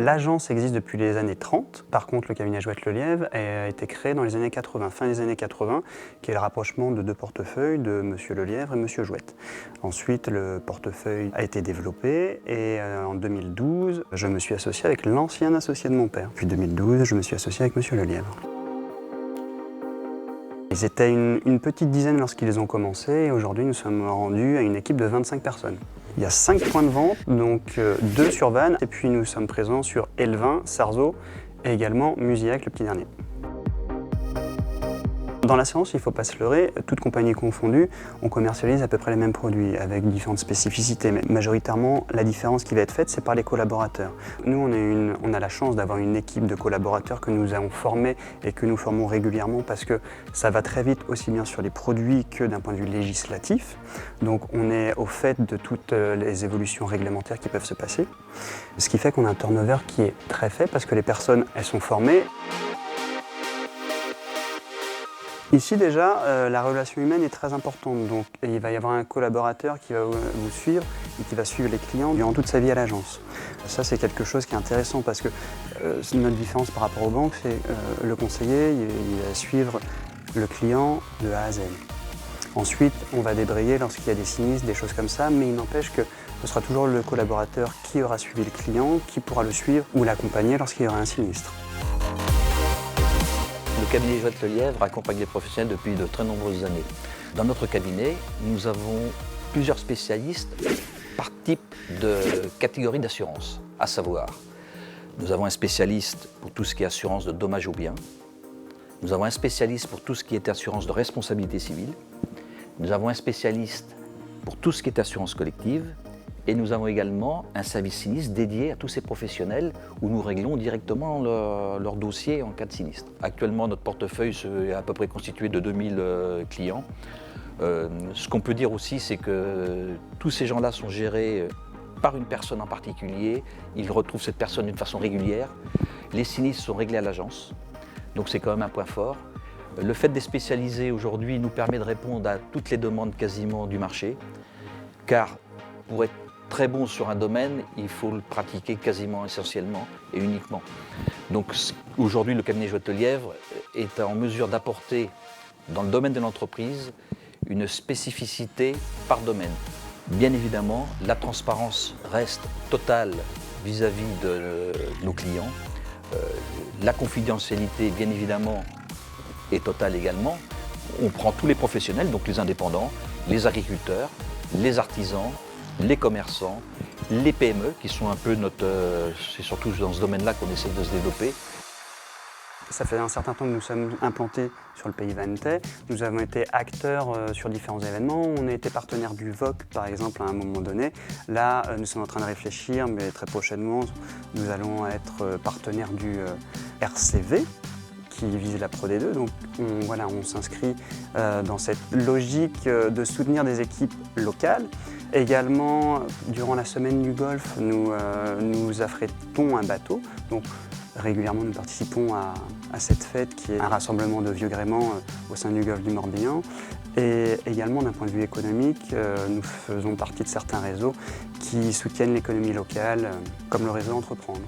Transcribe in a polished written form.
L'agence existe depuis les années 30. Par contre, le cabinet Jouette-Lelièvre a été créé dans les années 80, fin des années 80, qui est le rapprochement de deux portefeuilles de Monsieur Lelièvre et Monsieur Jouette. Ensuite, le portefeuille a été développé et en 2012, je me suis associé avec l'ancien associé de mon père. Puis 2012, je me suis associé avec Monsieur Lelièvre. Ils étaient une petite dizaine lorsqu'ils ont commencé et aujourd'hui nous sommes rendus à une équipe de 25 personnes. Il y a 5 points de vente, donc 2 sur Vannes et puis nous sommes présents sur Elvin, Sarzeau et également Musillac, le petit dernier. Dans l'assurance, il ne faut pas se leurrer, toutes compagnies confondues, on commercialise à peu près les mêmes produits avec différentes spécificités, mais majoritairement la différence qui va être faite, c'est par les collaborateurs. Nous, on a la chance d'avoir une équipe de collaborateurs que nous avons formés et que nous formons régulièrement parce que ça va très vite aussi bien sur les produits que d'un point de vue législatif. Donc on est au fait de toutes les évolutions réglementaires qui peuvent se passer, ce qui fait qu'on a un turnover qui est très faible parce que les personnes, elles sont formées. Ici déjà, la relation humaine est très importante, donc il va y avoir un collaborateur qui va vous suivre et qui va suivre les clients durant toute sa vie à l'agence. Ça c'est quelque chose qui est intéressant parce que notre différence par rapport aux banques, c'est le conseiller, il va suivre le client de A à Z. Ensuite, on va débrayer lorsqu'il y a des sinistres, des choses comme ça, mais il n'empêche que ce sera toujours le collaborateur qui aura suivi le client, qui pourra le suivre ou l'accompagner lorsqu'il y aura un sinistre. Le cabinet Jouette-Lelièvre accompagne les professionnels depuis de très nombreuses années. Dans notre cabinet, nous avons plusieurs spécialistes par type de catégorie d'assurance, à savoir, nous avons un spécialiste pour tout ce qui est assurance de dommages aux biens, nous avons un spécialiste pour tout ce qui est assurance de responsabilité civile, nous avons un spécialiste pour tout ce qui est assurance collective, et nous avons également un service sinistre dédié à tous ces professionnels où nous réglons directement leur dossier en cas de sinistre. Actuellement, notre portefeuille est à peu près constitué de 2000 clients. Ce qu'on peut dire aussi, c'est que tous ces gens-là sont gérés par une personne en particulier. Ils retrouvent cette personne d'une façon régulière. Les sinistres sont réglés à l'agence, donc c'est quand même un point fort. Le fait d'être spécialisé aujourd'hui nous permet de répondre à toutes les demandes quasiment du marché, car pour être très bon sur un domaine, il faut le pratiquer quasiment essentiellement et uniquement. Donc aujourd'hui, le cabinet Jouette-Lelièvre est en mesure d'apporter dans le domaine de l'entreprise une spécificité par domaine. Bien évidemment, la transparence reste totale vis-à-vis de nos clients. La confidentialité, bien évidemment, est totale également. On prend tous les professionnels, donc les indépendants, les agriculteurs, les artisans, les commerçants, les PME qui sont un peu c'est surtout dans ce domaine-là qu'on essaie de se développer. Ça fait un certain temps que nous sommes implantés sur le pays vannais. Nous avons été acteurs sur différents événements. On a été partenaire du VOC, par exemple, à un moment donné. Là, nous sommes en train de réfléchir, mais très prochainement, nous allons être partenaires du RCV, qui vise la Pro D2. Donc on s'inscrit dans cette logique de soutenir des équipes locales. Également, durant la semaine du Golfe, nous affrétons un bateau. Donc, régulièrement, nous participons à cette fête qui est un rassemblement de vieux gréements au sein du Golfe du Morbihan. Et également, d'un point de vue économique, nous faisons partie de certains réseaux qui soutiennent l'économie locale, comme le réseau Entreprendre.